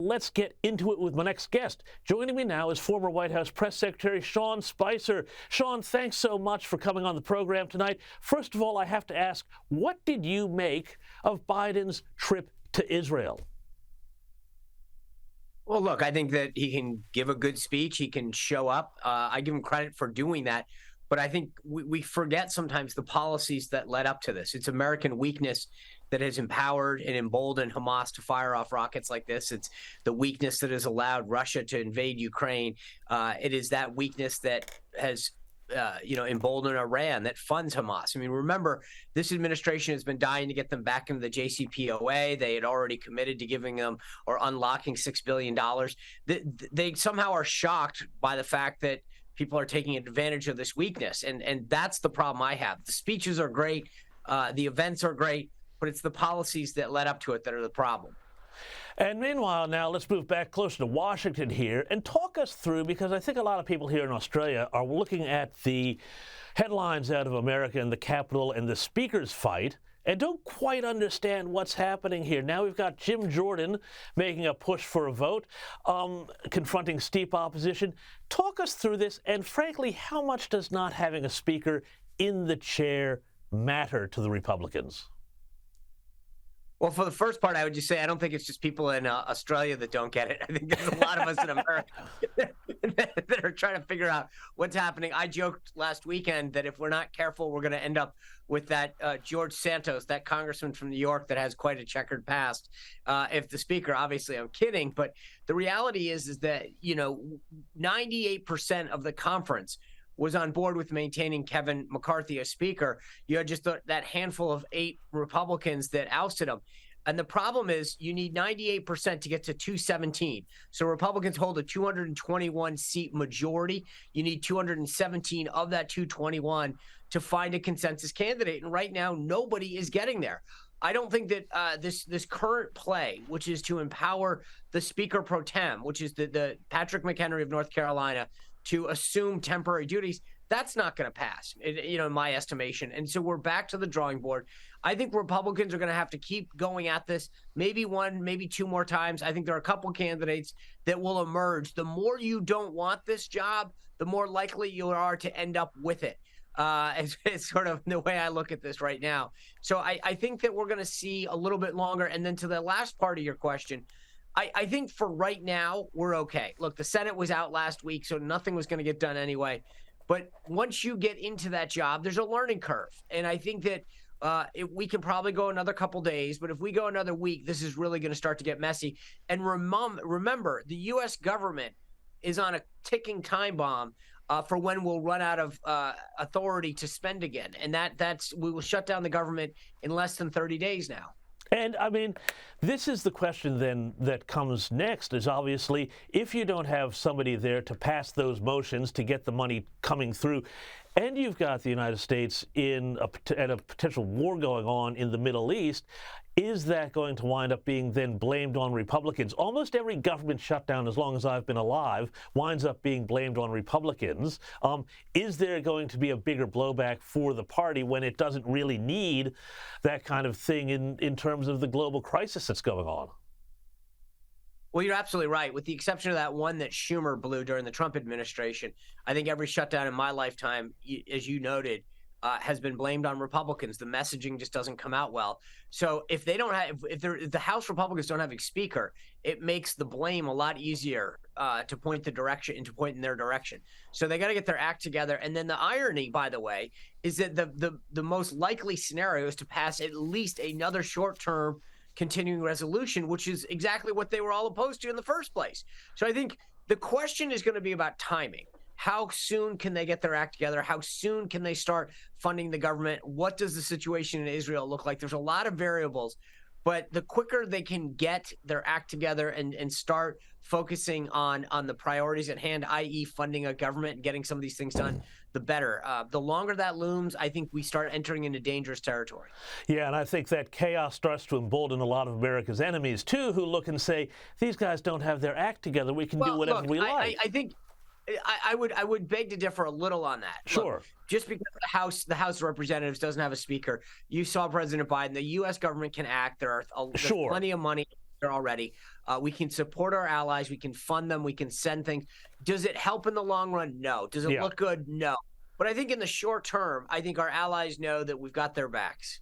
Let's get into it with my next guest. Joining me now is former White House Press Secretary Sean Spicer. Sean, thanks so much for coming on the program tonight. First of all, I have to ask, what did you make of Biden's trip to Israel? Well, look, I think that he can give a good speech. He can show up. I give him credit for doing that. But I think we forget sometimes the policies that led up to this. It's American weakness that has empowered and emboldened Hamas to fire off rockets like this. It's the weakness that has allowed Russia to invade Ukraine. It is that weakness that has emboldened Iran, that funds Hamas. I mean, remember, this administration has been dying to get them back into the JCPOA. They had already committed to giving them or unlocking $6 billion. They somehow are shocked by the fact that people are taking advantage of this weakness. And that's the problem I have. The speeches are great. The events are great, but it's the policies that led up to it that are the problem. And meanwhile, now let's move back closer to Washington here and talk us through, because I think a lot of people here in Australia are looking at the headlines out of America and the Capitol and the Speaker's fight and don't quite understand what's happening here. Now we've got Jim Jordan making a push for a vote, confronting steep opposition. Talk us through this, and frankly, how much does not having a speaker in the chair matter to the Republicans? Well, for the first part, I would just say I don't think it's just people in Australia that don't get it. I think there's a lot of us in America that are trying to figure out what's happening. I joked last weekend that if we're not careful, we're going to end up with that George Santos, that congressman from New York that has quite a checkered past. If the speaker, obviously, I'm kidding, but the reality is that 98% of the conference was on board with maintaining Kevin McCarthy as speaker. You had just that handful of 8 Republicans that ousted him. And the problem is you need 98% to get to 217. So Republicans hold a 221 seat majority. You need 217 of that 221 to find a consensus candidate. And right now, nobody is getting there. I don't think that this current play, which is to empower the Speaker pro tem, which is the Patrick McHenry of North Carolina, to assume temporary duties, that's not going to pass, in my estimation. And so we're back to the drawing board. I think Republicans are going to have to keep going at this, maybe 1, maybe 2 more times. I think there are a couple candidates that will emerge. The more you don't want this job, the more likely you are to end up with it. It's sort of the way I look at this right now. So I think that we're going to see a little bit longer. And then to the last part of your question, I think for right now, we're okay. Look, the Senate was out last week, so nothing was going to get done anyway. But once you get into that job, there's a learning curve. And I think that we can probably go another couple days, but if we go another week, this is really going to start to get messy. And remember, the U.S. government is on a ticking time bomb for when we'll run out of authority to spend again. And we will shut down the government in less than 30 days now. And, I mean, this is the question then that comes next, is obviously if you don't have somebody there to pass those motions to get the money coming through, and you've got the United States in a potential war going on in the Middle East, is that going to wind up being then blamed on Republicans? Almost every government shutdown, as long as I've been alive, winds up being blamed on Republicans. Is there going to be a bigger blowback for the party when it doesn't really need that kind of thing in terms of the global crisis that's going on? Well, you're absolutely right. With the exception of that one that Schumer blew during the Trump administration, I think every shutdown in my lifetime, as you noted, has been blamed on Republicans. The messaging just doesn't come out well. So if they don't have, if the House Republicans don't have a speaker, it makes the blame a lot easier to point in their direction. So they got to get their act together. And then the irony, by the way, is that the most likely scenario is to pass at least another short-term continuing resolution, which is exactly what they were all opposed to in the first place. So I think the question is going to be about timing. How soon can they get their act together? How soon can they start funding the government? What does the situation in Israel look like? There's a lot of variables, but the quicker they can get their act together and start focusing on the priorities at hand, i.e. funding a government and getting some of these things done, the better. The longer that looms, I think we start entering into dangerous territory. Yeah, and I think that chaos starts to embolden a lot of America's enemies, too, who look and say, these guys don't have their act together. We can do whatever we like. I think I would beg to differ a little on that. Sure. Look, just because the House of Representatives doesn't have a speaker, you saw President Biden. The U.S. government can act. There's plenty of money there already. We can support our allies. We can fund them. We can send things. Does it help in the long run? No. Does it look good? No. But I think in the short term, I think our allies know that we've got their backs.